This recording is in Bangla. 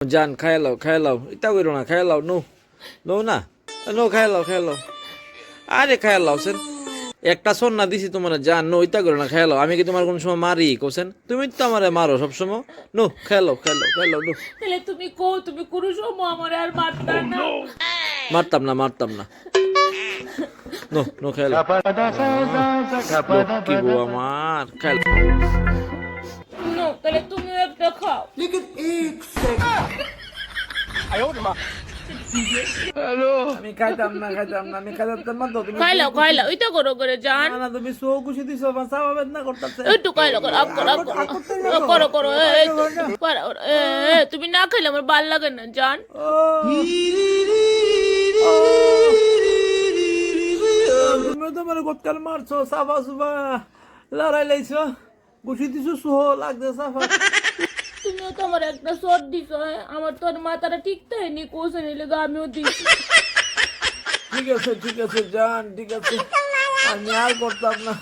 জান খাই লাও ইতা কইরো না খাই লাও নো না নো খাই লাও আরে খাই লাও সেন একটা সন্না দিছি তোমার জান নো ইতা করো না খাই লাও আমি কি তোমার কোন সময় মারি কোসেন তুমি তো আমারে মারো সব সময় নো খাই লাও নো তাহলে তুমি কোনো সময় আমার আর মারতা না। মারতাম না নো খাই লাও কি গো আমার খাই লাও নো তাহলে তুমি একটা খাও। আমি খাইতাম না আমি খাইতাম না তো তুমি খাইলাও ওইটা করে জান না তুমি সো খুশি দিছো বাসা বেদনা করতেছে একটু খাইলাও করো তুমি না খাইলে আমার ভাল লাগে না জান। তুমি তো আমার গতকাল মারছো সাফা সুফা লড়াই লাইছো খুশি দিছো সোহ লাগছে সাফা তুমিও তো আমার একটা শট দিছো আমার তোর মাথাটা ঠিক থাকেনি কোসে নিলে আমিও দিছি। ঠিক আছে জান ঠিক আছে আমি আর করতাম না